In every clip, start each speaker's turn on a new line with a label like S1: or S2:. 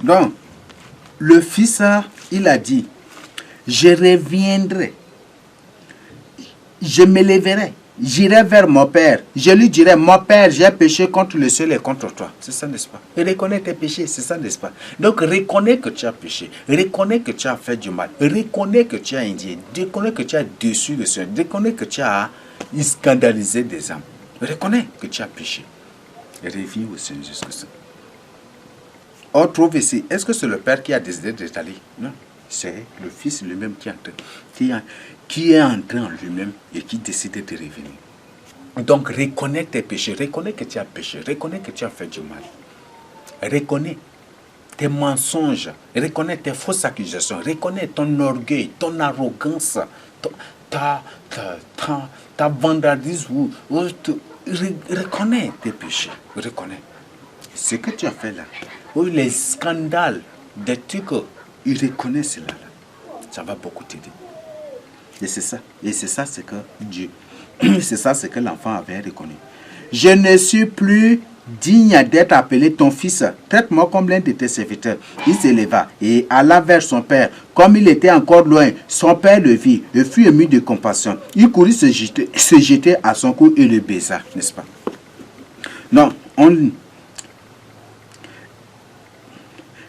S1: Donc, le fils, il a dit, je reviendrai, je me lèverai, j'irai vers mon père, je lui dirai, mon père, j'ai péché contre le ciel et contre toi. C'est ça, n'est-ce pas? Reconnais tes péchés, c'est ça, n'est-ce pas? Donc, reconnais que tu as péché, reconnais que tu as fait du mal, reconnais que tu as indié, reconnais que tu as déçu le Seigneur, reconnais que tu as scandalisé des âmes, reconnais que tu as péché. Reviens au Seigneur Jésus-Christ. On trouve ici, est-ce que c'est le père qui a décidé d'étaler? Non, c'est le fils lui-même qui est entré en lui-même et qui décide de revenir. Donc, reconnais tes péchés, reconnais que tu as péché, reconnais que tu as fait du mal. Reconnais tes mensonges, reconnais tes fausses accusations, reconnais ton orgueil, ton arrogance, ta vandalisme. Reconnais tes péchés, reconnais. Ce que tu as fait là, les scandales, des trucs, il reconnaît cela là. Ça va beaucoup t'aider. Et c'est ça. Et c'est ça ce que Dieu, c'est ça ce que l'enfant avait reconnu. Je ne suis plus digne d'être appelé ton fils. Traite-moi comme l'un de tes serviteurs. Il s'éleva et alla vers son père. Comme il était encore loin, son père le vit et fut ému de compassion. Il courut se jeter à son cou et le baisa, n'est-ce pas? Non,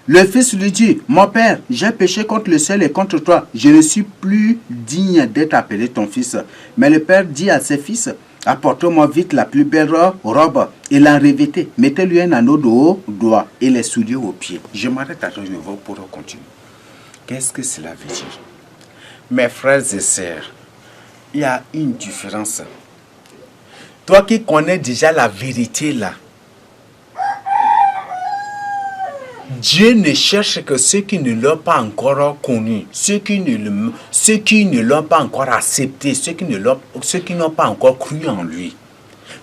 S1: le fils lui dit, mon père, j'ai péché contre le ciel et contre toi. Je ne suis plus digne d'être appelé ton fils. Mais le père dit à ses fils, apportez-moi vite la plus belle robe et la revêtez. Mettez-lui un anneau de haut doigt et les souliers aux pieds. Je m'arrête à nouveau pour continuer. Qu'est-ce que cela veut dire? Mes frères et sœurs, il y a une différence. Toi qui connais déjà la vérité là, Dieu ne cherche que ceux qui ne l'ont pas encore connu, ceux qui ne l'ont pas encore accepté, ceux qui n'ont pas encore cru en lui.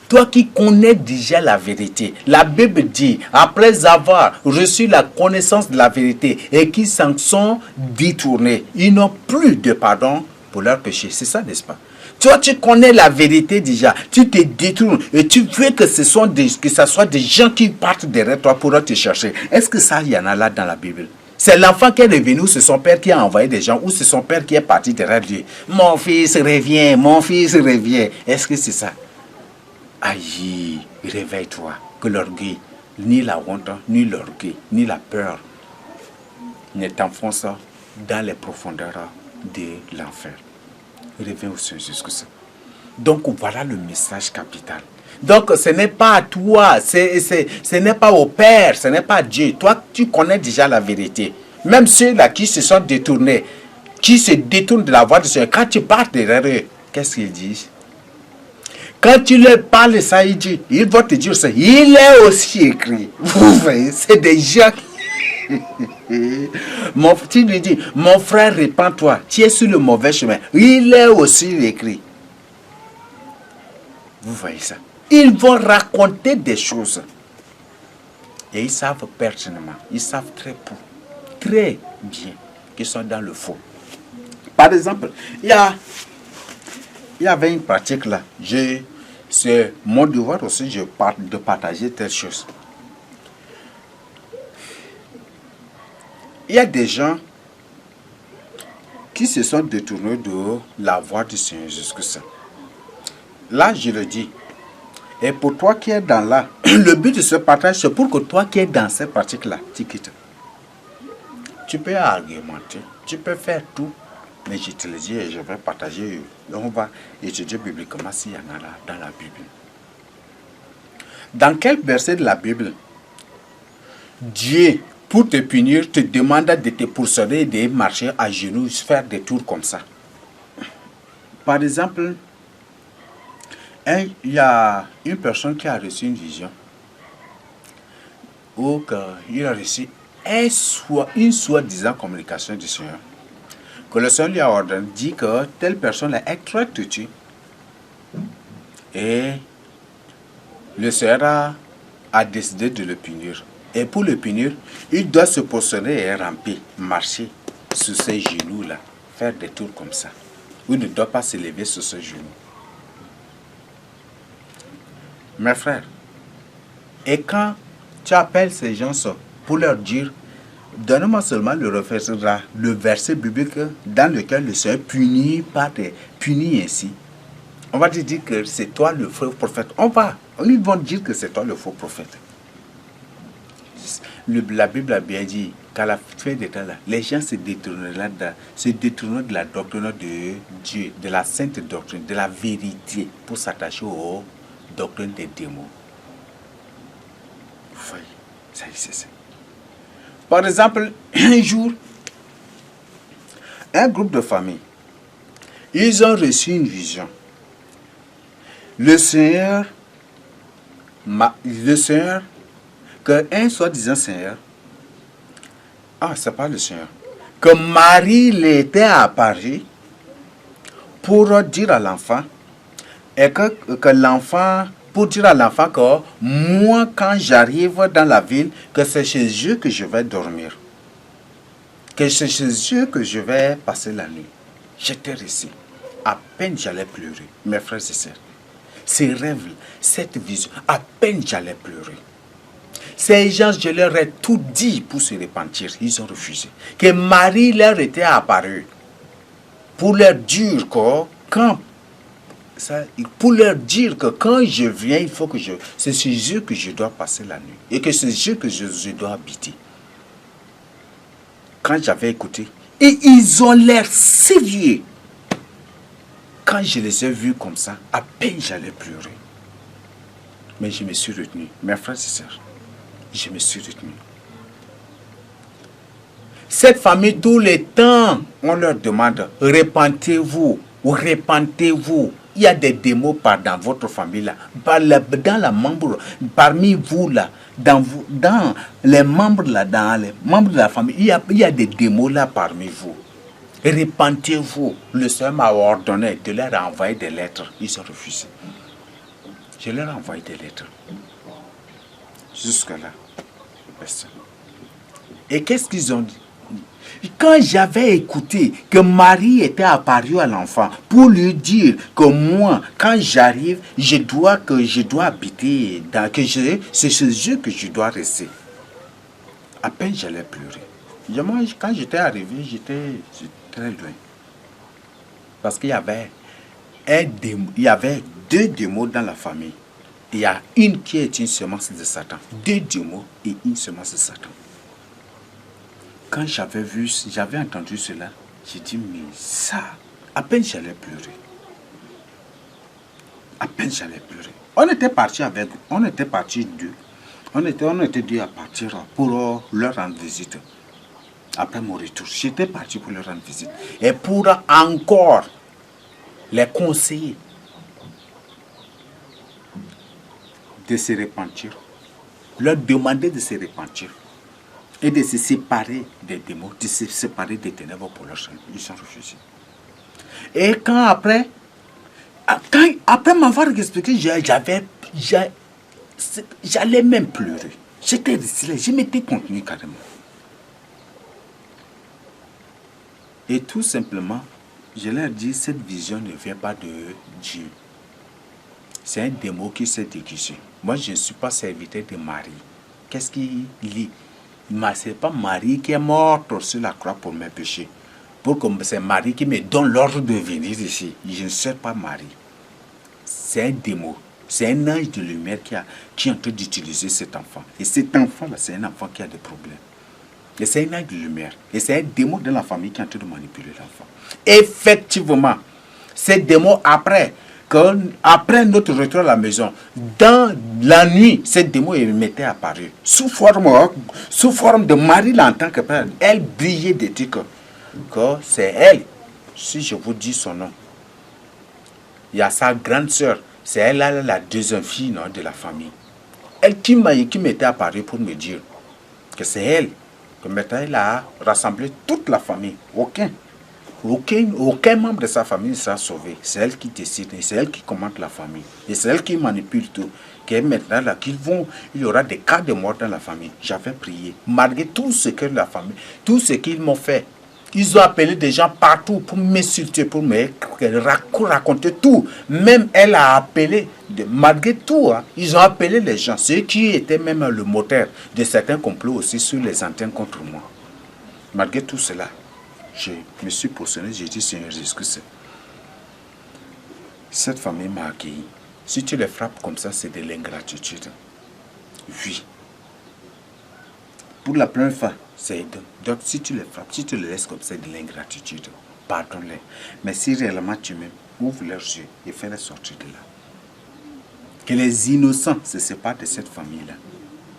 S1: Toi qui connais déjà la vérité, la Bible dit, après avoir reçu la connaissance de la vérité et qui s'en sont détournés, ils n'ont plus de pardon pour leurs péchés. C'est ça, n'est-ce pas? Toi, tu connais la vérité déjà, tu te détournes et tu veux que ce soit des gens qui partent derrière toi pour te chercher. Est-ce que ça, il y en a là dans la Bible? C'est l'enfant qui est revenu ou c'est son père qui a envoyé des gens ou c'est son père qui est parti derrière lui? Mon fils revient, mon fils revient. Est-ce que c'est ça? Aïe, réveille-toi, que l'orgueil, ni la honte, ni l'orgueil, ni la peur ne t'enfonce dans les profondeurs de l'enfer. Reviens au Seigneur Jésus-Christ. Donc voilà le message capital. Donc ce n'est pas à toi, ce n'est pas au Père, ce n'est pas à Dieu. Toi, tu connais déjà la vérité. Même ceux-là qui se sont détournés, qui se détournent de la voie du Seigneur, quand tu parles derrière eux, qu'est-ce qu'ils disent? Quand tu leur parles ça, ils vont te dire ça. Il est aussi écrit. Vous voyez, c'est des gens tu lui dis, mon frère, répands-toi, tu es sur le mauvais chemin. Il est aussi écrit. Vous voyez ça? Ils vont raconter des choses. Et ils savent pertinemment, ils savent très bien qu'ils sont dans le faux. Par exemple, il y avait une pratique là. C'est mon devoir aussi de partager telle chose. Il y a des gens qui se sont détournés de la voie du Seigneur Jésus-Christ. Là, je le dis. Et pour toi qui es dans là, le but de ce partage, c'est pour que toi qui es dans cette pratique-là, tu quittes. Tu peux argumenter, tu peux faire tout, mais je te le dis et je vais partager. On va étudier bibliquement s'il y en a là dans la Bible. Dans quel verset de la Bible, Dieu, pour te punir, te demande de te poursuivre et de marcher à genoux, faire des tours comme ça? Par exemple, il y a une personne qui a reçu une vision ou qu'il a reçu une soi-disant communication du Seigneur. Que le Seigneur lui a ordonné, dit que telle personne est très têtue. Et le Seigneur a décidé de le punir. Et pour le punir, il doit se positionner et ramper, marcher sur ses genoux-là, faire des tours comme ça. Il ne doit pas se lever sur ses genoux. Mes frères, et quand tu appelles ces gens pour leur dire, Donne-moi seulement le verset biblique dans lequel le Seigneur punit ainsi. On va te dire que c'est toi le faux prophète. Ils vont dire que c'est toi le faux prophète. La Bible a bien dit qu'à la fin des temps, là, les gens se détourneront de la doctrine de Dieu, de la sainte doctrine, de la vérité, pour s'attacher aux doctrines des démons. Oui, ça y est, c'est ça. Par exemple, un jour, un groupe de familles, ils ont reçu une vision. Le Seigneur, qu'un soi-disant Seigneur, c'est pas le Seigneur, que Marie l'était apparue pour dire à l'enfant, et que l'enfant, pour dire à l'enfant que moi, quand j'arrive dans la ville, que c'est chez Dieu que je vais dormir, que c'est chez Dieu que je vais passer la nuit. J'étais resté. À peine j'allais pleurer, mes frères et sœurs. Ces rêves, cette vision, à peine j'allais pleurer. Ces gens, je leur ai tout dit pour se repentir. Ils ont refusé. Que Marie leur était apparue pour leur dire que quand je viens, il faut que c'est chez Dieu que je dois passer la nuit. Et que c'est Dieu que je dois habiter. Quand j'avais écouté, et ils ont l'air sérieux. Quand je les ai vus comme ça, à peine j'allais pleurer. Mais je me suis retenu. Mes frères et sœurs, je me suis retenu. Cette famille, tout le temps, on leur demande, repentez-vous, repentez-vous. Il y a des démons dans votre famille là, parmi vous là, dans les membres là, dans les membres de la famille, il y a des démons là parmi vous. Repentez-vous. Le Seigneur m'a ordonné de leur envoyer des lettres. Ils ont refusé. Je leur ai envoyé des lettres. Jusque-là. Et qu'est-ce qu'ils ont dit? Quand j'avais écouté que Marie était apparue à l'enfant pour lui dire que moi, quand j'arrive, je dois habiter, c'est chez Dieu que je dois rester. À peine j'allais pleurer. Moi, quand j'étais arrivé, j'étais très loin. Parce qu'il y avait deux démons dans la famille. Il y a une qui est une semence de Satan. Deux démons et une semence de Satan. Quand j'avais entendu cela, j'ai dit, mais ça, à peine j'allais pleurer. À peine j'allais pleurer. On était deux. On était deux à partir pour leur rendre visite. Après mon retour, j'étais parti pour leur rendre visite. Et pour encore les conseiller de se repentir. Leur demander de se repentir. Et de se séparer des démons, de se séparer des ténèbres pour leur salut. Ils ont refusé. Et après m'avoir expliqué, j'allais même pleurer. J'étais resté, je m'étais contenu carrément. Et tout simplement, je leur dis, cette vision ne vient pas de Dieu. C'est un démon qui s'est déguisé. Moi, je ne suis pas serviteur de Marie. Qu'est-ce qu'il lit? Ce n'est pas Marie qui est morte sur la croix pour mes péchés. C'est Marie qui me donne l'ordre de venir ici. Je ne sais pas Marie. C'est un démon. C'est un ange de lumière qui est en train d'utiliser cet enfant. Et cet enfant-là, c'est un enfant qui a des problèmes. Et c'est un ange de lumière. Et c'est un démon de la famille qui est en train de manipuler l'enfant. Effectivement, ces démons, après notre retour à la maison, dans la nuit, cette démon m'était apparu sous forme de Marie en tant que père. Elle brillait de dire que c'est elle. Si je vous dis son nom, il y a sa grande sœur, c'est elle la deuxième fille de la famille. Elle qui m'était apparue pour me dire que c'est elle. Que maintenant elle a rassemblé toute la famille. Aucun membre de sa famille ne sera sauvé. C'est elle qui décide, c'est elle qui commande la famille. Et c'est elle qui manipule tout. Que maintenant, là, il y aura des cas de mort dans la famille. J'avais prié. Malgré tout ce que la famille, tout ce qu'ils m'ont fait. Ils ont appelé des gens partout pour m'insulter, pour me raconter tout. Même elle a appelé, malgré tout, ils ont appelé les gens. Ceux qui étaient même le moteur de certains complots aussi sur les antennes contre moi. Malgré tout cela, je me suis positionné, j'ai dit, Seigneur Jésus-Christ, cette famille m'a accueilli. Si tu les frappes comme ça, c'est de l'ingratitude. Oui. Pour la première fois, c'est donc si tu les frappes, si tu les laisses comme ça, c'est de l'ingratitude. Pardonne-les. Mais si réellement tu m'aimes, ouvre leurs yeux et fais-les sortir de là. Que les innocents se séparent de cette famille-là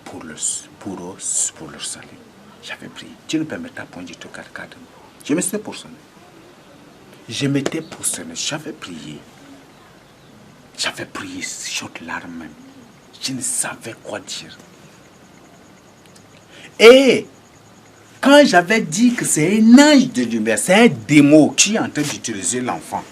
S1: pour eux, pour leur salut. J'avais prié. Dieu ne permettra point du tout carcade. Je me suis positionné. Je m'étais positionné. J'avais prié. J'avais prié sur larmes même. Je ne savais quoi dire. Et quand j'avais dit que c'est un ange de Dieu, c'est un démon qui est en train d'utiliser l'enfant.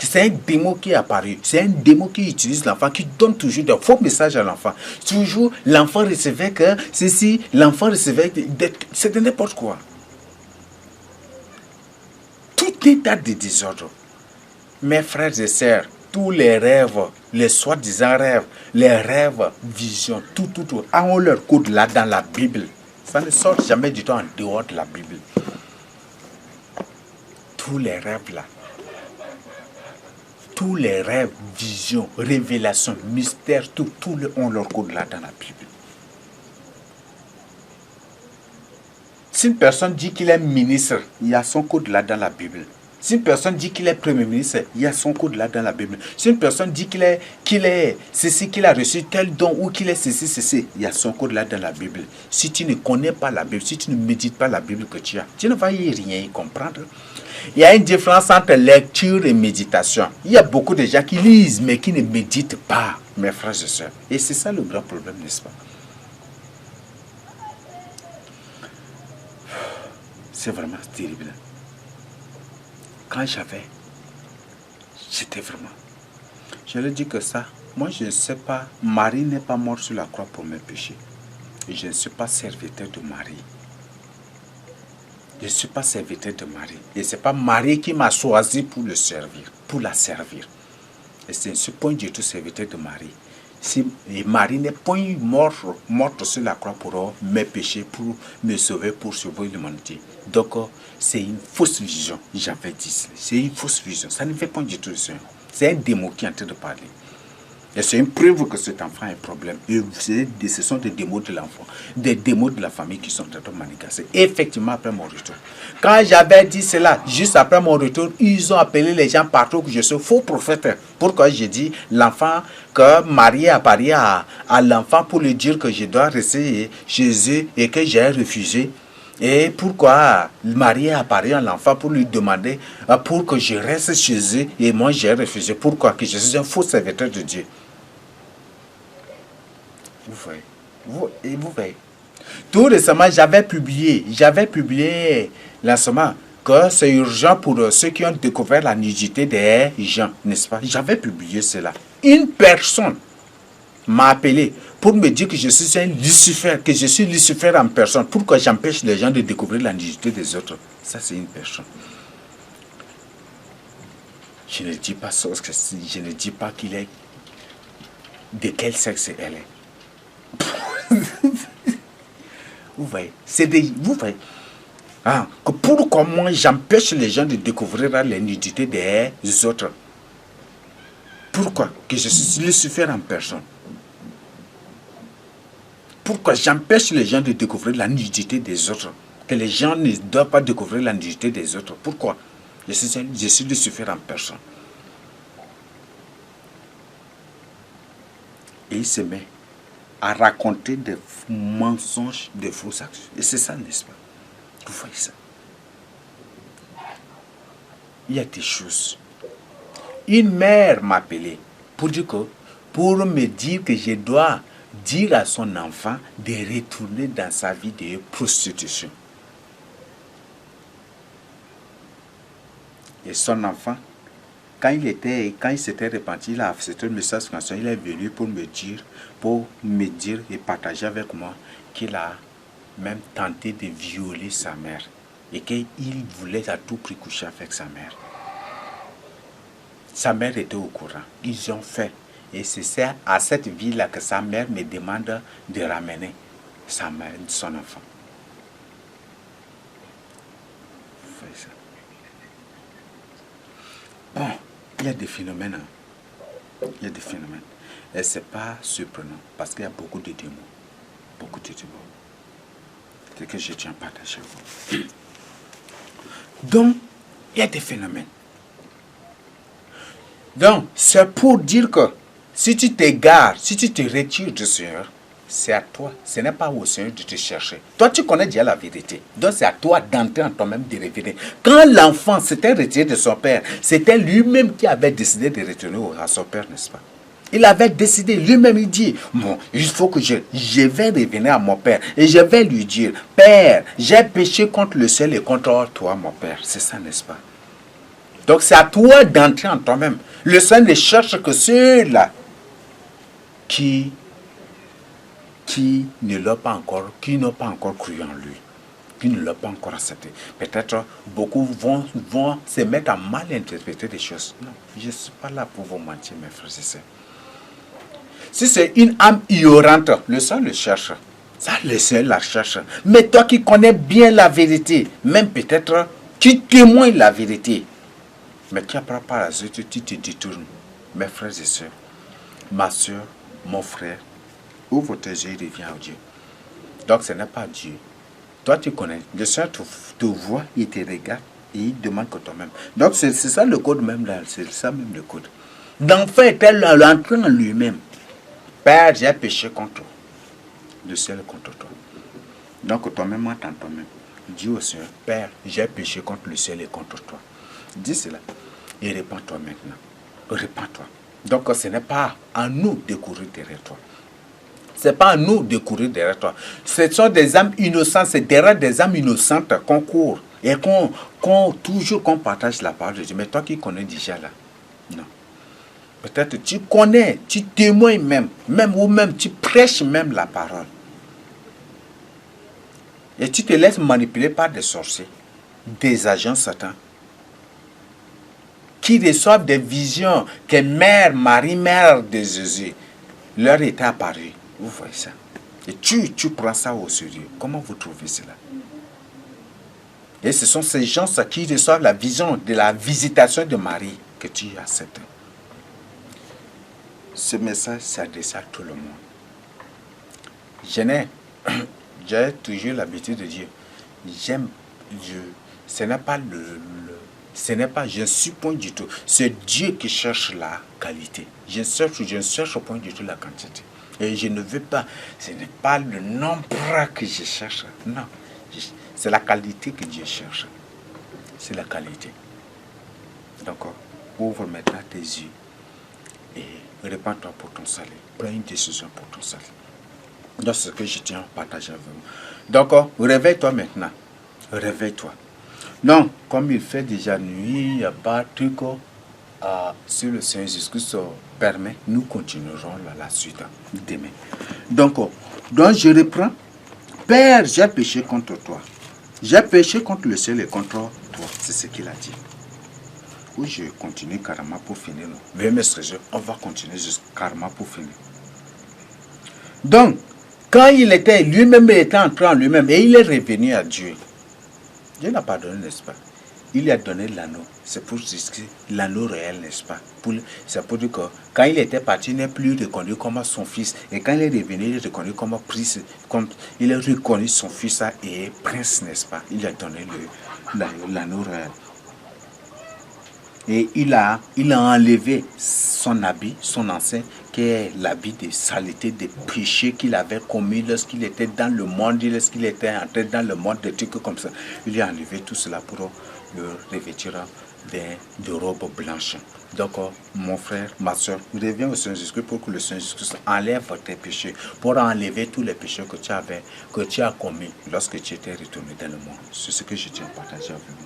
S1: C'est un démon qui est apparu. C'est un démon qui utilise l'enfant, qui donne toujours de faux messages à l'enfant. Toujours, l'enfant recevait que ceci, l'enfant recevait... C'est de n'importe quoi. Tout état de désordre. Mes frères et sœurs, tous les rêves, les soi-disant rêves, les rêves, visions, tout, ont leur code là dans la Bible. Ça ne sort jamais du tout en dehors de la Bible. Tous les rêves là. Tous les rêves, visions, révélations, mystères, tout ont leur code là dans la Bible. Si une personne dit qu'il est ministre, il y a son code là dans la Bible. Si une personne dit qu'il est premier ministre, il y a son code là dans la Bible. Si une personne dit qu'il est ceci, qu'il a reçu tel don ou qu'il est ceci, il y a son code là dans la Bible. Si tu ne connais pas la Bible, si tu ne médites pas la Bible que tu as, tu ne vas y rien y comprendre. Il y a une différence entre lecture et méditation. Il y a beaucoup de gens qui lisent mais qui ne méditent pas, mes frères et sœurs. Et c'est ça le grand problème, n'est-ce pas? C'est vraiment terrible. Quand j'étais vraiment... Je leur dis que ça, moi je ne sais pas, Marie n'est pas morte sur la croix pour mes péchés. Et je ne suis pas serviteur de Marie. Je ne suis pas serviteur de Marie. Et ce n'est pas Marie qui m'a choisi pour le servir, pour la servir. Et je ne suis point du tout serviteur de Marie. Si Marie n'est point morte sur la croix pour mes péchés, pour me sauver, pour sauver l'humanité. Donc, c'est une fausse vision. J'avais dit, c'est une fausse vision. Ça ne fait pas du tout ça. C'est un démon qui est en train de parler. Et c'est une preuve que cet enfant a un problème. Et ce sont des démons de l'enfant, des démons de la famille qui sont en train de manigancer. Effectivement, après mon retour. Quand j'avais dit cela, juste après mon retour, ils ont appelé les gens partout que je suis faux prophète. Pourquoi j'ai dit l'enfant, que Marie a parlé à l'enfant pour lui dire que je dois rester chez eux et que j'ai refusé. Et pourquoi Marie a parlé à l'enfant pour lui demander pour que je reste chez eux et moi j'ai refusé. Pourquoi? Que je suis un faux serviteur de Dieu. Vous voyez. Vous voyez. Tout récemment, j'avais publié lancement que c'est urgent pour ceux qui ont découvert la nudité des gens, n'est-ce pas? J'avais publié cela. Une personne m'a appelé pour me dire que je suis un Lucifer, que je suis Lucifer en personne. Pourquoi j'empêche les gens de découvrir la nudité des autres? Ça, c'est une personne. Je ne dis pas ça, je ne dis pas qu'il est de quel sexe elle est. Vous voyez, vous voyez, que pourquoi moi j'empêche les gens de découvrir la nudité des autres? Pourquoi? Que je suis Lucifer en personne. Pourquoi j'empêche les gens de découvrir la nudité des autres? Que les gens ne doivent pas découvrir la nudité des autres. Pourquoi? Je suis Lucifer en personne. Et il se met à raconter des mensonges, des fausses actions. Et c'est ça, n'est-ce pas? Vous voyez ça? Il y a des choses. Une mère m'a appelé pour me dire que je dois dire à son enfant de retourner dans sa vie de prostitution. Et son enfant, quand il s'était repenti, il a accepté un message quand il est venu pour me dire et partager avec moi qu'il a même tenté de violer sa mère et qu'il voulait à tout prix coucher avec sa mère. Sa mère était au courant. Ils ont fait. Et c'est à cette vie-là que sa mère me demande de ramener son enfant. voyez ça. Bon, il y a des phénomènes. Il y a des phénomènes. Et ce n'est pas surprenant parce qu'il y a beaucoup de démons. Beaucoup de démons. C'est que je tiens à partager avec vous. Donc, il y a des phénomènes. Donc, c'est pour dire que si tu t'égares, si tu te retires du Seigneur, c'est à toi. Ce n'est pas au Seigneur de te chercher. Toi, tu connais déjà la vérité. Donc, c'est à toi d'entrer en toi-même de révéler. Quand l'enfant s'était retiré de son père, c'était lui-même qui avait décidé de retourner à son père, n'est-ce pas? Il avait décidé, lui-même, il dit, bon, il faut que je vais revenir à mon père et je vais lui dire, Père, j'ai péché contre le ciel et contre toi, mon père. C'est ça, n'est-ce pas? Donc, c'est à toi d'entrer en toi-même. Le Seigneur ne cherche que ceux-là qui n'ont pas encore cru en lui, qui ne l'ont pas encore accepté. Peut-être beaucoup vont se mettre à mal interpréter des choses. Non, je ne suis pas là pour vous mentir, mes frères et sœurs. Si c'est une âme ignorante, le Seigneur le cherche. Ça, le Seigneur la cherche. Mais toi qui connais bien la vérité, même peut-être qui témoigne la vérité, mais qui apprend par la suite, tu te détournes. Mes frères et sœurs, ma soeur, mon frère, ouvre tes yeux et reviens à Dieu. Donc ce n'est pas Dieu. Toi tu connais. Le Seigneur te voit, il te regarde et il demande que toi-même. Donc c'est ça le code même là. C'est ça même le code. L'enfant était l'entrée en lui-même. Père, j'ai péché contre toi. Le ciel contre toi. Donc toi-même entends toi-même. Dis au Seigneur, Père, j'ai péché contre le ciel et contre toi. Dis cela. Et répands-toi maintenant. Répands-toi. Donc ce n'est pas à nous de courir derrière toi. Ce n'est pas à nous de courir derrière toi. Ce sont des âmes innocentes. C'est derrière des âmes innocentes qu'on court. Et toujours qu'on partage la parole de Dieu. Mais toi qui connais déjà là. Non. Peut-être tu connais, tu témoignes même ou même tu prêches même la parole. Et tu te laisses manipuler par des sorciers, des agents satans, qui reçoivent des visions que Marie, mère de Jésus, leur était apparue. Vous voyez ça. Et tu prends ça au sérieux. Comment vous trouvez cela? Et ce sont ces gens qui reçoivent la vision de la visitation de Marie que tu acceptes. Ce message s'adresse à tout le monde. J'ai toujours l'habitude de dire, ce n'est pas, je ne suis point du tout. C'est Dieu qui cherche la qualité. Je ne cherche point du tout la quantité. Et je ne veux pas, ce n'est pas le nombre que je cherche. Non, c'est la qualité que Dieu cherche. C'est la qualité. Donc, ouvre maintenant tes yeux et répands-toi pour ton salut. Prends une décision pour ton salut. Donc, c'est ce que je tiens à partager avec vous. Donc, réveille-toi maintenant. Réveille-toi. Non, comme il fait déjà nuit, il n'y a pas de truc. Si le Seigneur Jésus-Christ permet, nous continuerons la suite demain. Donc, je reprends. Père, j'ai péché contre toi. J'ai péché contre le ciel et contre toi. C'est ce qu'il a dit. Oui, je continue carrément pour finir. Mais mes frères, on va continuer carrément pour finir. Donc, quand il était lui-même, il était entré en lui-même et il est revenu à Dieu. Dieu n'a pas donné, n'est-ce pas? Il lui a donné l'anneau. C'est pour dire l'anneau réel, n'est-ce pas? C'est pour dire que quand il était parti, il n'est plus reconnu comme son fils. Et quand il est revenu, il est reconnu comme prince. Il a reconnu son fils et prince, n'est-ce pas? Il lui a donné l'anneau réel. Et il a enlevé son habit, son ancien, qui est l'habit de saleté, de péché qu'il avait commis lorsqu'il était dans le monde, lorsqu'il était entré dans le monde, des trucs comme ça. Il a enlevé tout cela pour le revêtir de robes blanches. Donc, mon frère, ma soeur, reviens au Seigneur Jésus-Christ pour que le Seigneur Jésus-Christ enlève tes péchés, pour enlever tous les péchés que tu as commis lorsque tu étais retourné dans le monde. C'est ce que je tiens à partager avec vous.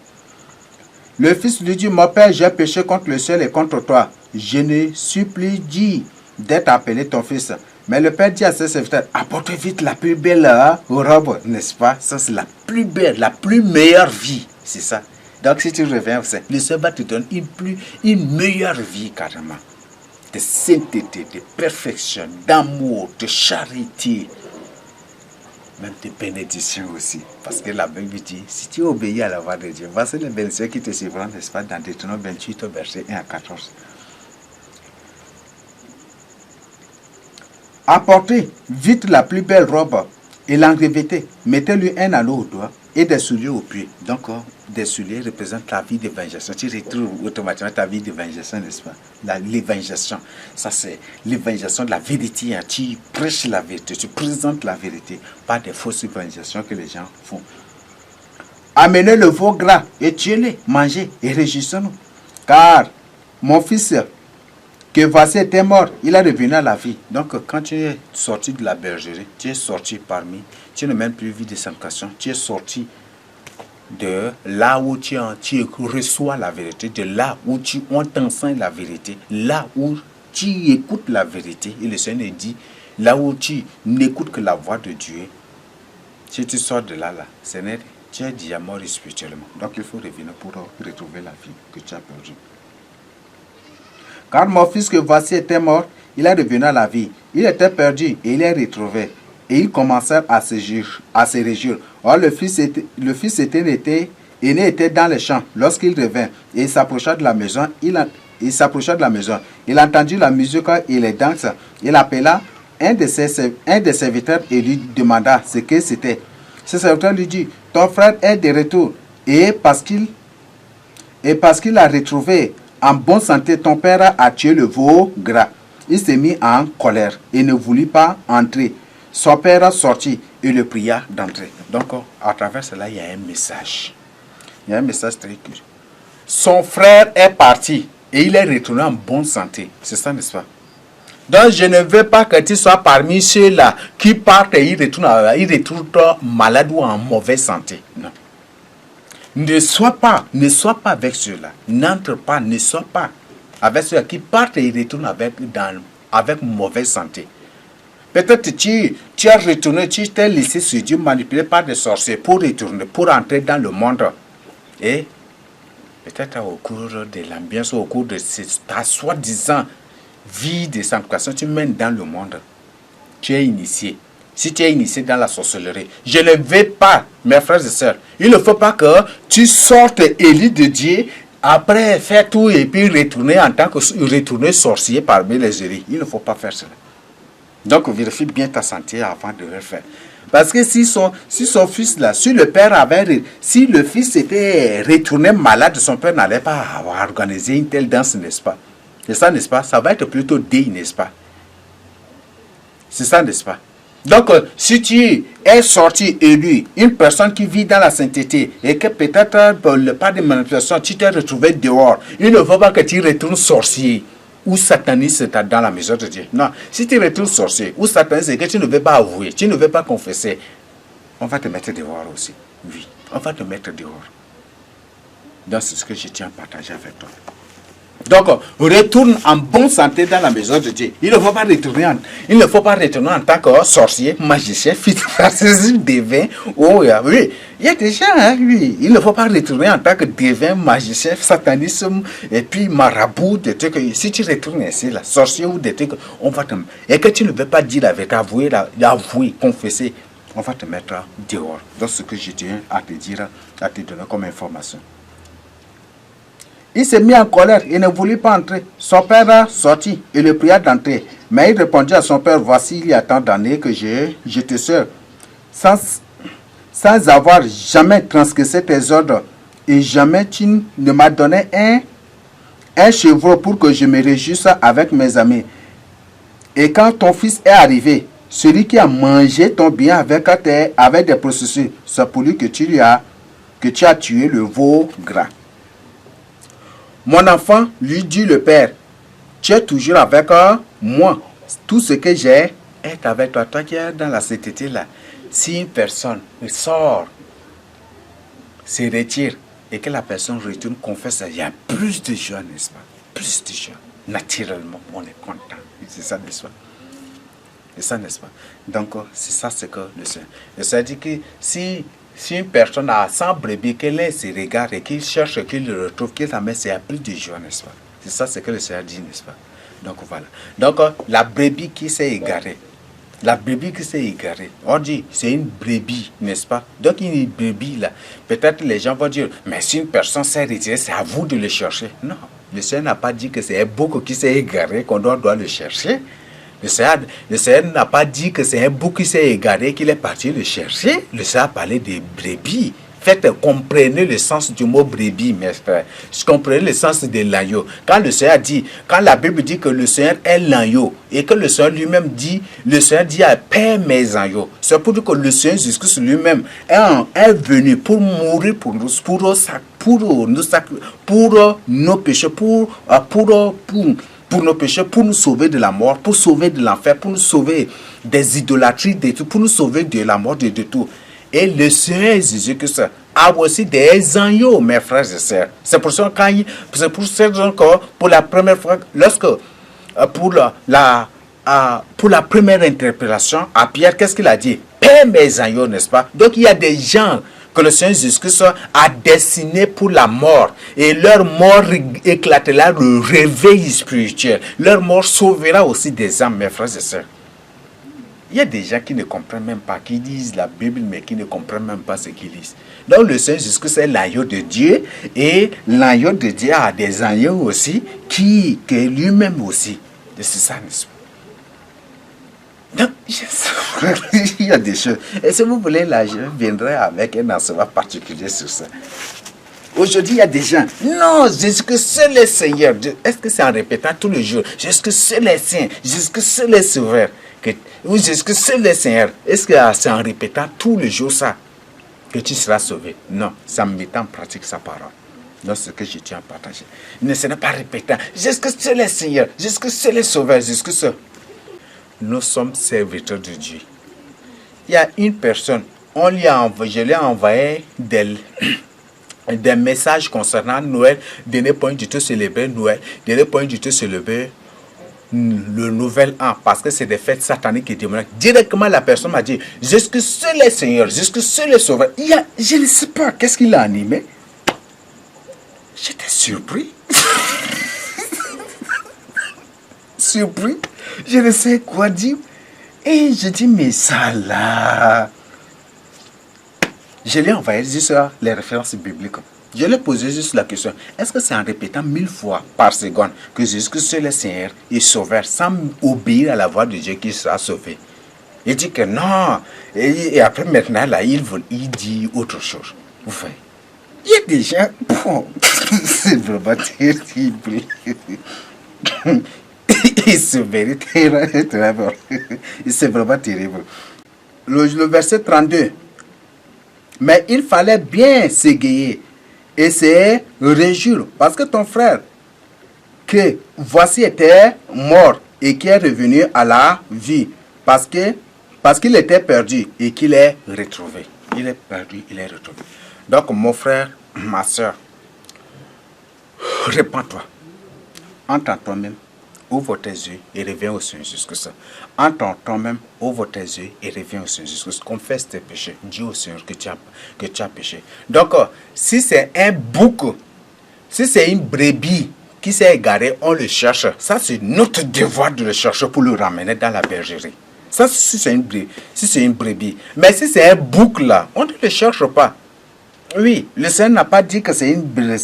S1: Le fils lui dit, mon père, j'ai péché contre le ciel et contre toi. Je ne supplie dit d'être appelé ton fils. Mais le père dit à ses serviteurs, apporte vite la plus belle robe, n'est-ce pas? Ça, c'est la plus belle, la plus meilleure vie. C'est ça. Donc, si tu reviens, le Seigneur va te donner une meilleure vie carrément. De sainteté, de perfection, d'amour, de charité. même des bénédictions aussi. Parce que la Bible dit, si tu obéis à la voix de Dieu, voici les bénédictions qui te suivront, n'est-ce pas, dans Deutéronome 28, verset 1 à 14. Apportez vite la plus belle robe et l'enrevêtez. Mettez-lui un anneau au doigt et des souliers aux pieds. Donc, des souliers représentent la vie d'évangélisation. Tu retrouves automatiquement ta vie d'évangélisation, n'est-ce pas? L'évangélisation, ça c'est l'évangélisation de la vérité. Tu prêches la vérité, tu présentes la vérité, pas des fausses évangélisations que les gens font. Amenez le veau gras et tuez-les, mangez et réjouissons-nous. Car mon fils que voici était mort, il est revenu à la vie. Donc, quand tu es sorti de la bergerie, tu es sorti parmi, tu n'as même plus vu de sanctification, tu es sorti de là où tu reçois la vérité, de là où on t'enseigne la vérité, là où tu écoutes la vérité. Et le Seigneur dit, là où tu n'écoutes que la voix de Dieu, si tu sors de là, Seigneur, tu es déjà mort spirituellement. Donc, il faut revenir pour retrouver la vie que tu as perdue. Car mon fils que voici était mort, il est revenu à la vie. Il était perdu et il est retrouvé. Et ils commencèrent à se réjouir. Or, le fils aîné était dans les champs lorsqu'il revint. Et il s'approcha de la maison. Il entendit la musique et les danses. Il appela un des serviteurs et lui demanda ce que c'était. Ce serviteur lui dit, ton frère est de retour. Et parce qu'il a retrouvé en bonne santé, ton père a tué le veau gras. Il s'est mis en colère et ne voulut pas entrer. Son père sortit et le pria d'entrer. Donc, à travers cela, il y a un message. Il y a un message très clair. Son frère est parti et il est retourné en bonne santé. C'est ça, n'est-ce pas? Donc, je ne veux pas que tu sois parmi ceux-là qui partent et ils retournent malades ou en mauvaise santé. Non. Ne sois pas avec ceux-là. N'entre pas, ne sois pas avec ceux-là qui partent et retournent avec mauvaise santé. Peut-être tu as retourné, tu t'es laissé sur Dieu manipulé par des sorciers pour retourner, pour entrer dans le monde. Et peut-être au cours de l'ambiance, au cours de ta soi-disant vie de sanctification, tu mènes dans le monde. Tu es initié. Si tu es initié dans la sorcellerie, je ne veux pas, mes frères et sœurs, il ne faut pas que tu sortes élu de Dieu, après faire tout et puis retourner en tant que sorcier parmi les élis. Il ne faut pas faire cela. Donc vérifie bien ta santé avant de le faire. Parce que si son fils là, si le fils était retourné malade, son père n'allait pas avoir organisé une telle danse, n'est-ce pas? C'est ça, n'est-ce pas? Ça va être plutôt déi, n'est-ce pas? C'est ça, n'est-ce pas? Donc, si tu es sorti élu, une personne qui vit dans la sainteté, et que peut-être par le pas de manipulation, tu t'es retrouvé dehors, il ne faut pas que tu retournes sorcier ou sataniste dans la maison de Dieu. Non, si tu retournes sorcier ou sataniste et que tu ne veux pas avouer, tu ne veux pas confesser, on va te mettre dehors aussi. Oui, on va te mettre dehors. Donc, c'est ce que je tiens à partager avec toi. Donc, retourne en bonne santé dans la maison de Dieu. Il ne faut pas retourner en tant que sorcier, magicien, devin. Oh, oui, il y a des gens, hein, oui. Il ne faut pas retourner en tant que devin, magicien, satanisme, et puis marabout, des trucs. Si tu retournes ici, là, sorcier ou des trucs, on va te... Et que tu ne veux pas dire la vérité, avouer, confesser, on va te mettre dehors. Donc, ce que je tiens à te dire, à te donner comme information. Il s'est mis en colère et ne voulut pas entrer. Son père sortit et le pria d'entrer. Mais il répondit à son père, voici, il y a tant d'années que j'étais seul, sans avoir jamais transgressé tes ordres. Et jamais tu ne m'as donné un chevreau pour que je me réjouisse avec mes amis. Et quand ton fils est arrivé, celui qui a mangé ton bien avec des processus, c'est pour lui que tu as tué le veau gras. Mon enfant, lui dit le père, tu es toujours avec moi. Tout ce que j'ai est avec toi. Toi qui es dans la sainteté là. Si une personne sort, se retire et que la personne retourne, confesse, il y a plus de joie, n'est-ce pas? Plus de joie. Naturellement, on est content. C'est ça, n'est-ce pas? C'est ça, n'est-ce pas? Donc, c'est ça ce que le Seigneur. Le Seigneur dit que si une personne a 100 brebis, qu'elle se regarde et qu'il cherche, qu'il le retrouve, qu'il s'amène, c'est plus de joie, n'est-ce pas? C'est ça ce que le Seigneur dit, n'est-ce pas? Donc voilà. Donc la brebis qui s'est égarée, La brebis qui s'est égarée. On dit, c'est une brebis, n'est-ce pas? Donc, une brebis, là. Peut-être les gens vont dire, mais si une personne s'est retirée, c'est à vous de le chercher. Non. Le Seigneur n'a pas dit que c'est un bouc qui s'est égaré, qu'on doit le chercher. Le Seigneur n'a pas dit que c'est un bouc qui s'est égaré, qu'il est parti le chercher. Le Seigneur a parlé des brebis. Faites, comprenez le sens du mot brebis, mes frères. Comprenez le sens de l'agneau. Quand le Seigneur dit, quand la Bible dit que le Seigneur est l'agneau, et que le Seigneur lui-même dit, le Seigneur dit à Père mes agneaux, c'est pour dire que le Seigneur Jésus-Christ lui-même est venu pour mourir pour nous, pour nos péchés, pour nos péchés, pour nous sauver de la mort, pour sauver de l'enfer, pour nous sauver des idolâtries, de tout, pour nous sauver de la mort, de tout. Et le Seigneur Jésus-Christ a aussi des agneaux, mes frères et sœurs. C'est pour ça que pour la première fois, pour la première interpellation à Pierre, qu'est-ce qu'il a dit? Père mes agneaux, n'est-ce pas? Donc il y a des gens que le Seigneur Jésus-Christ a destinés pour la mort. Et leur mort éclatera le réveil spirituel. Leur mort sauvera aussi des âmes, mes frères et sœurs. Il y a des gens qui ne comprennent même pas, qui lisent la Bible, mais qui ne comprennent même pas ce qu'ils lisent. Donc le Seigneur Jésus, c'est l'agneau de Dieu, et l'agneau de Dieu a des agneaux aussi, que lui-même aussi. C'est ça, n'est-ce pas? Donc, il y a des choses. Et si vous voulez, là, je viendrai avec un enseignement particulier sur ça. Aujourd'hui, il y a des gens, non, Jésus-Christ, c'est le Seigneur. Est-ce que c'est en répétant tous les jours? Jésus-Christ, c'est le Saint. Jésus-Christ, c'est le Sauveur. Oui, Jésus-Christ, c'est le Seigneur. Est-ce que c'est en répétant tous les jours ça que tu seras sauvé? Non, c'est en mettant en pratique sa parole. Donc, c'est ce que je tiens à partager. Ne ce n'est pas répétant. Jésus-Christ, c'est le Seigneur. Jésus-Christ, c'est le Sauveur. Jésus-Christ, nous sommes serviteurs de Dieu. Il y a une personne, je lui ai envoyé des messages concernant Noël, de ne pas du tout célébrer Noël, de ne pas du tout célébrer le nouvel an, parce que c'est des fêtes sataniques et démoniaques. Directement, la personne m'a dit, Jésus-Christ, c'est le Seigneur, Jésus-Christ, c'est le Sauveur. Je ne sais pas, qu'est-ce qu'il a animé? J'étais surpris. Surpris. Je ne sais quoi dire. Et je dis, mais ça là... Je lui ai envoyé juste les références bibliques. Je lui ai posé juste la question. Est-ce que c'est en répétant 1000 fois par seconde que Jésus-Christ est le Seigneur et Sauveur sans obéir à la voix de Dieu qui sera sauvé? Il dit que non. Et après maintenant, là, il dit autre chose. Vous voyez? Il y a des gens... Bon, c'est vraiment terrible. C'est vraiment terrible. Le verset 32. Mais il fallait bien s'égayer et se réjouir parce que ton frère, que voici était mort et qui est revenu à la vie parce qu'il était perdu et qu'il est retrouvé. Il est perdu, il est retrouvé. Donc mon frère, ma soeur, répands-toi. Entends toi-même. Ouvre tes yeux et reviens au Seigneur Jésus-Christ. Entends toi-même, ouvre tes yeux et reviens au Seigneur Jésus-Christ. Confesse tes péchés. Dis au Seigneur que tu as péché. Donc, si c'est un bouc, si c'est une brebis qui s'est égarée, on le cherche. Ça, c'est notre devoir de le chercher pour le ramener dans la bergerie. Ça, si c'est une brebis. Mais si c'est un bouc là, on ne le cherche pas. Oui, le Seigneur n'a pas dit que c'est une brebis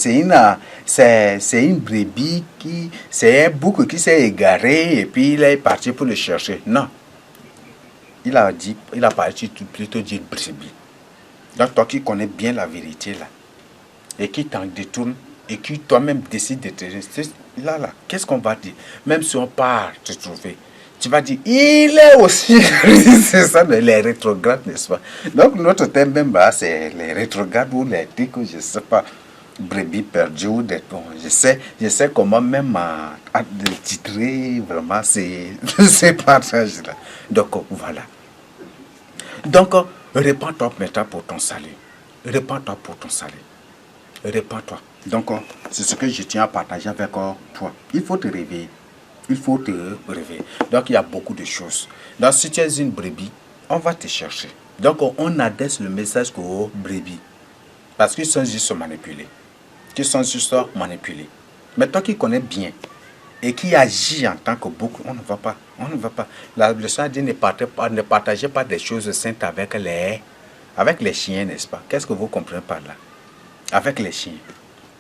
S1: c'est un bouc qui s'est égaré et puis il est parti pour le chercher. Non. Il a plutôt dit brebis. Donc toi qui connais bien la vérité là, et qui t'en détourne, et qui toi-même décide de te rester là, qu'est-ce qu'on va dire? Même si on part te trouver, tu vas dire, il est aussi, c'est ça, les rétrogrades, n'est-ce pas? Donc, notre thème même, c'est les rétrogrades ou les trucs, je ne sais pas, brebis perdues ou des bon, je sais comment même titrer vraiment ces partages-là. Donc, voilà. Donc, répands-toi maintenant pour ton salut. Répands-toi pour ton salut. Répands-toi. Donc, c'est ce que je tiens à partager avec toi. Il faut te réveiller. Il faut te réveiller. Donc, il y a beaucoup de choses. Donc, si tu es une brebis, on va te chercher. Donc, on adresse le message aux brebis. Parce qu'ils sont juste manipulés. Ils sont juste manipulés. Mais toi qui connais bien et qui agit en tant que bouc, on ne va pas. On ne va pas. La leçon a dit ne partagez pas des choses saintes avec les chiens, n'est-ce pas? Qu'est-ce que vous comprenez par là? Avec les chiens,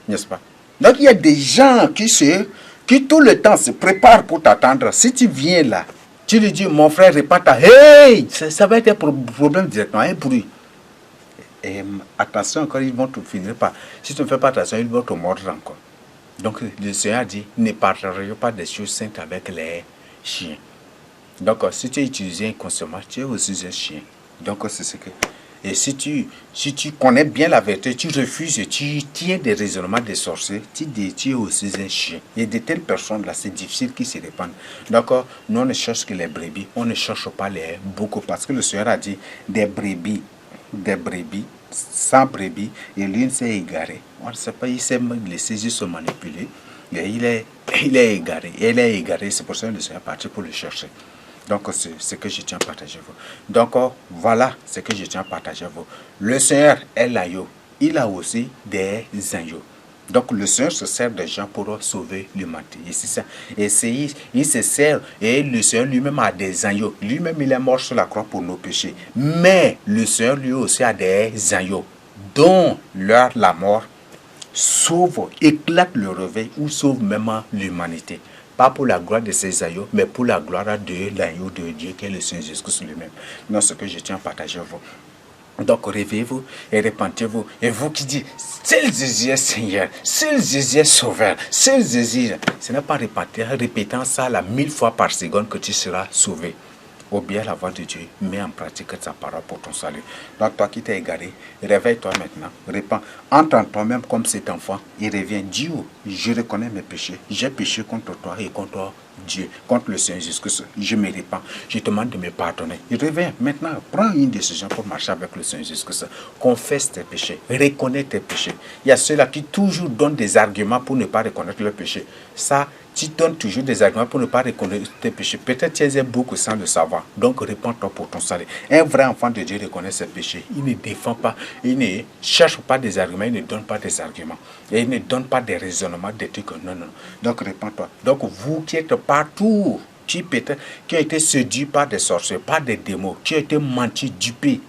S1: n'est-ce pas? Donc il y a des gens qui tout le temps se préparent pour t'attendre. Si tu viens là, tu lui dis, mon frère, répare ta... Hey! Ça va être un problème directement, un bruit. Et attention encore, ils vont te finir par... Si tu ne fais pas attention, ils vont te mordre encore. Donc le Seigneur a dit, ne partagez pas des choses saintes avec les chiens. Donc si tu es inconsciemment, tu es aussi un chien. Donc c'est ce que... Et si tu connais bien la vérité, tu refuses et tu tiens des raisonnements des sorciers, tu es aussi un chien. Et de telles personnes-là, c'est difficile qu'ils se répandent. Donc, nous, on ne cherche que les brebis, on ne cherche pas les boucs, parce que le Seigneur a dit des brebis, sans brebis, et l'une s'est égarée. On ne sait pas, il s'est laissé juste se manipuler, et il est égaré. Elle est égarée, c'est pour ça que le Seigneur est parti pour le chercher. Donc, c'est ce que je tiens à partager vous. Donc, voilà ce que je tiens à partager vous. Le Seigneur est l'agneau. Il a aussi des agneaux. Donc, le Seigneur se sert des gens pour sauver l'humanité. Et c'est ça. Et il se sert, et le Seigneur lui-même a des agneaux. Lui-même, il est mort sur la croix pour nos péchés. Mais le Seigneur lui aussi a des agneaux, dont la mort sauve, éclate le réveil ou sauve même l'humanité. Pas pour la gloire de ses agneaux, mais pour la gloire de l'agneau de Dieu qui est le Seigneur Jésus-Christ lui-même. Non, ce que je tiens à partager avec vous. Donc réveillez-vous et répentez-vous. Et vous qui dites, c'est le Jésus Seigneur, c'est le Jésus Sauveur, c'est le Jésus. Ce n'est pas répétant ça 1000 fois par seconde que tu seras sauvé. Obéis à la voix de Dieu, mets en pratique sa parole pour ton salut. Donc toi qui t'es égaré, réveille-toi maintenant, répands, entre en toi-même comme cet enfant et reviens. Dis, je reconnais mes péchés, j'ai péché contre toi et contre Dieu, contre le Seigneur Jésus-Christ, je me répands, je te demande de me pardonner. Et reviens maintenant, prends une décision pour marcher avec le Seigneur Jésus-Christ. Confesse tes péchés, reconnais tes péchés. Il y a ceux-là qui toujours donnent des arguments pour ne pas reconnaître leurs péchés. Ça, tu donnes toujours des arguments pour ne pas reconnaître tes péchés. Peut-être tu es beaucoup sans le savoir. Donc, répands-toi pour ton salut. Un vrai enfant de Dieu reconnaît ses péchés. Il ne défend pas, il ne cherche pas des arguments, il ne donne pas des arguments. Et il ne donne pas des raisonnements, des trucs. Non, non. Donc, répands-toi. Donc, vous qui êtes partout, qui ont été séduits par des sorciers, par des démons, qui ont été menti, dupés,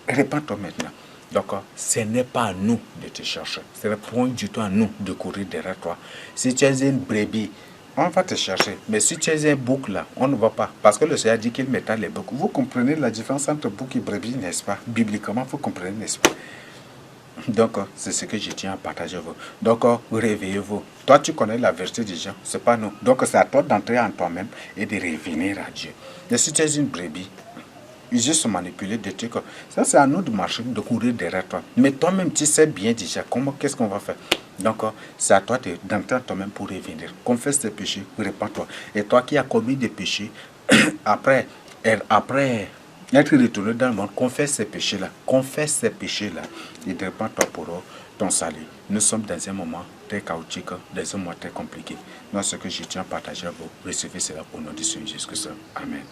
S1: répands-toi maintenant. Donc, ce n'est pas à nous de te chercher. Ce n'est point du tout à nous de courir derrière toi. Si tu es une brebis, on va te chercher. Mais si tu es un bouc là, on ne va pas. Parce que le Seigneur dit qu'il mettra les boucs. Vous comprenez la différence entre bouc et brebis, n'est-ce pas? Bibliquement, vous comprenez, n'est-ce pas? Donc, c'est ce que je tiens à partager avec vous. Donc, réveillez-vous. Toi, tu connais la vérité des gens, c'est pas nous. Donc, c'est à toi d'entrer en toi-même et de revenir à Dieu. Mais si tu es une brebis, juste manipuler des trucs. Ça, c'est à nous de marcher, de courir derrière toi. Mais toi-même, tu sais bien déjà qu'est-ce qu'on va faire. Donc, c'est à toi d'entrer toi-même pour revenir. Confesse tes péchés, répands-toi. Et toi qui as commis des péchés, après être retourné dans le monde, confesse ces péchés-là. Confesse ces péchés-là et répands-toi pour ton salut. Nous sommes dans un moment très chaotique, dans un moment très compliqué. Donc, ce que je tiens à partager à vous, recevez cela au nom de Jésus-Christ. Amen.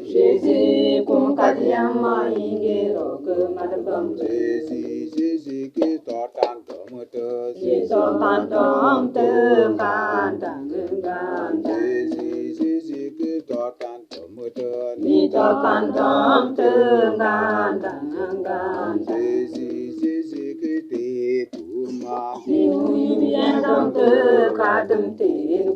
S2: Jésus, comme Kadiama, Ingero, que Madame
S1: Jésus, que tortan tomato.
S2: Jésus, Tantam, Kandang,
S1: Jésus, que tortan tomato.
S2: Nito Kandam, Kandang,
S1: Jésus, que te kuma.
S2: Ni viendam te kadam te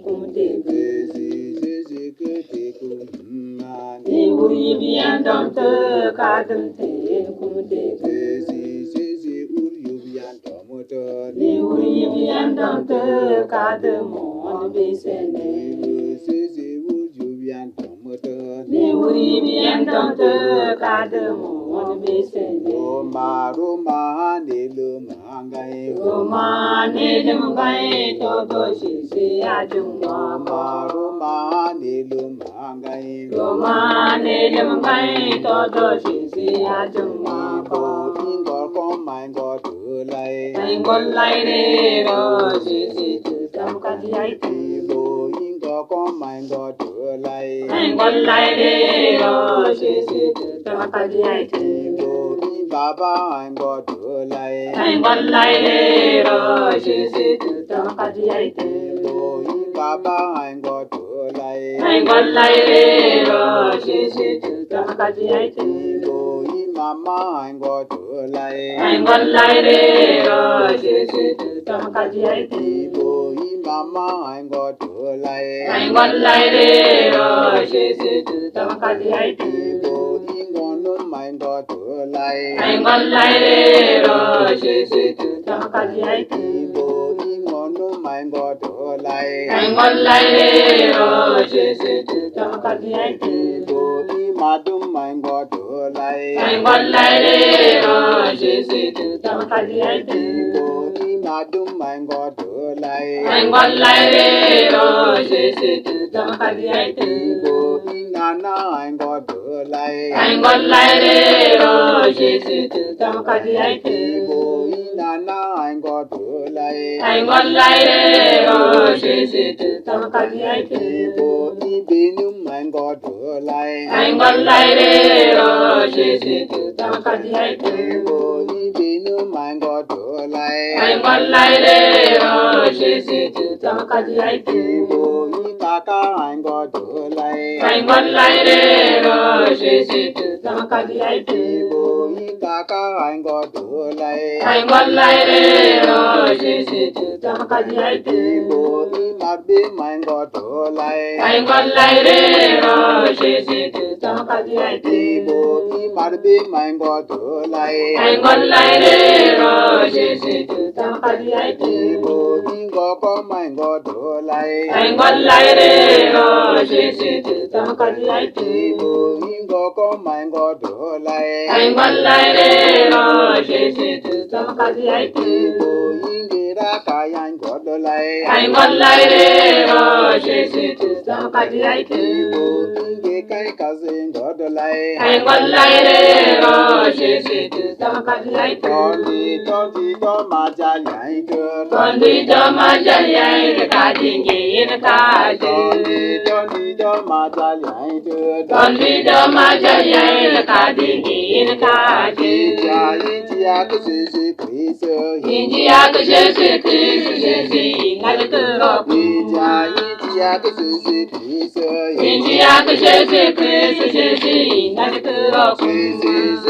S2: kum te
S1: Jésus, que te kuma.
S2: Ni uri viendam te kadam te kum te
S1: Jésus, uriubian tomato.
S2: Ni uri viendam te kadam on besene
S1: Jésus, uriubian tomato.
S2: Ni uri viendam te kadam on besene
S1: Roma, nelu mangai.
S2: Roma ne dem gai to do shi si ajum
S1: Roma, nelu mangai.
S2: Roma ne dem gai to do shi si ajum
S1: Ingor kom mango tu lai.
S2: Ingol lai re ro shi si tu tam ka di ai tu
S1: Ingor kom mango tu lai.
S2: Ingol lai re ro shi si tu tam ka di ai tu
S1: Baba ingor tu lai.
S2: Ingol lai re ro shi si tu tam ka di ai tu
S1: Baba ingor tu lai.
S2: Ingol lai re ro shi si tu tam ka di ai tu
S1: Mama ingor tu lai.
S2: Ingol lai re ro shi si tu tam ka di ai tu
S1: Mama ingor tu lai.
S2: Ingol lai re ro shi si tu tam ka di ai tu
S1: Ingor ingor tu lai.
S2: Ingol lai re ro shi si tu tam ka di ai tu
S1: Ingor tu lai.
S2: Ingol lai re ro shi si tu tam ka di ai tu
S1: Madum ingor tu lai.
S2: Ingol lai re ro shi si tu tam ka di ai tu
S1: Madum ingor tu lai.
S2: Ingol lai re ro shi si tu tam ka di ai tu
S1: Nana ingor tu lai.
S2: Ingol lai re ro shi si tu tam ka di ai tu
S1: Nana ingor tu lai.
S2: Ingol lai re ro shi si tu tam ka di ai tu
S1: Benum ingor tu lai.
S2: Ingol lai re ro shi si tu tam ka di ai tu
S1: Benum ingor tu lai.
S2: Ingol lai re ro shi si tu tam ka di ai tu
S1: Kaka ingor tu lai.
S2: Ingol lai re ro shi si tu tam ka di ai tu
S1: Kaka ingor tu lai.
S2: Ingol lai re ro shi si tu tam ka di ai tu
S1: Mabe ingor tu lai.
S2: Ingol lai re ro shi si tu tam ka di ai tu
S1: Marbe ingor tu lai.
S2: Ingol lai re ro shi si tu tam ka di ai tu
S1: Ingor kom ingor tu lai.
S2: Ingol lai re ro shi si tu tam ka di ai tu
S1: Ingor kom ingor tu lai.
S2: Ingol lai re ro shi si tu tam ka di ai tu
S1: Ingira kaya ingor tu lai.
S2: Ingol lai re ro shi si tu tam ka di ai tu
S1: Inge kai kaze ingor tu lai.
S2: Ingol lai re ro shi si tu tam ka di ai tu
S1: Tondi to maja yang tu.
S2: Tondi do ma jai re ka di ngi re ka di
S1: Tondi to maja yang tu.
S2: Tondi do ma jai re ka di ngi re ka di
S1: India ke Jésus Christ.
S2: India ke Jésus Christ Jésus ngal ke ro
S1: India ke Jésus Christ.
S2: India ke Jésus Christ Jésus ngal ke ro
S1: Jésus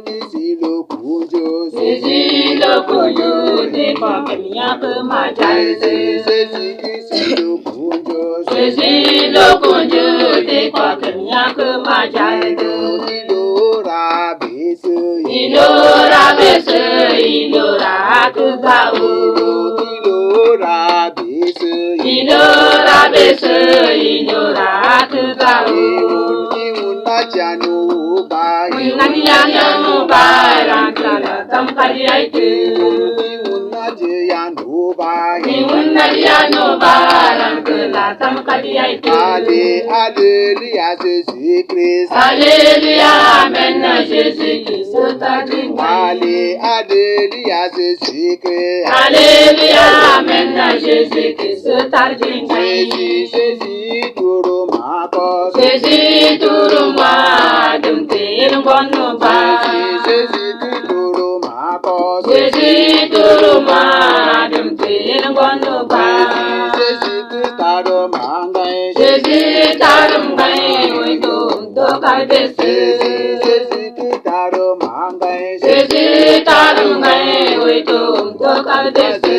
S1: Christ lo kunjo.
S2: Jésus lo kunjo de ko kemia ke ma jai
S1: Jésus Christ lo kunjo.
S2: Jésus lo kunjo de ko kemia ke ma jai
S1: Ilora besu.
S2: Ilora besu ilora ke gau
S1: Ilora besu.
S2: Ilora besu ilora ke gau
S1: Una janu ba.
S2: Nanyano barang kala tam kali ai tu
S1: Una janu
S3: ba
S2: Ni Maria no baran que la tam kadia itu.
S3: Alléluia, Jésus-Christ.
S2: Alléluia, amen, Jésus-Christ, ta dingue.
S3: Alléluia, Jésus-Christ.
S2: Alléluia, amen, Jésus-Christ, ta dingue.
S3: Jésus, turu mako.
S2: Jésus, turu ma, dumte ilungono ba.
S3: Jésus, turu mako.
S2: Jésus, turu ma, dumte ilungono ba.
S3: Jésus, taru mangai.
S2: Jésus, taru mangai, oito, toca desse.
S3: Jésus, taru mangai.
S2: Jésus, taru mangai, oito, toca desse.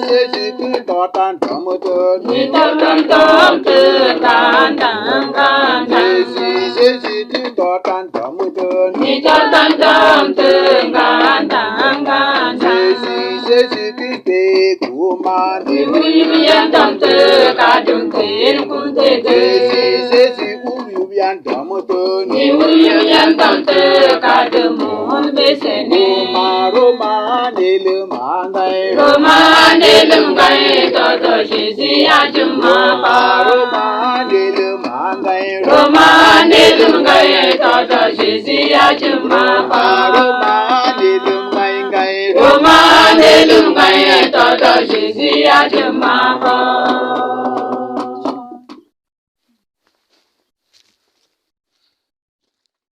S3: Jésus, totan tomutun.
S2: Ni tom tom te kan kan kan.
S3: Jésus, totan tomutun.
S2: Ni tom tom te kan kan kan.
S3: Jésus, te kuman.
S2: Ni uyan tom te kadung te kun te te.
S3: Jésus, uyan tomutun.
S2: Ni uyan tom te kadung besene.
S3: Roma nelu mangai.
S2: Roma nelu mangai toto Jésus ajuma.
S3: Roma nelu mangai.
S2: Roma nelu mangai toto Jésus ajuma.
S3: Roma nelu mangai.
S2: Roma nelu mangai toto Jésus ajuma.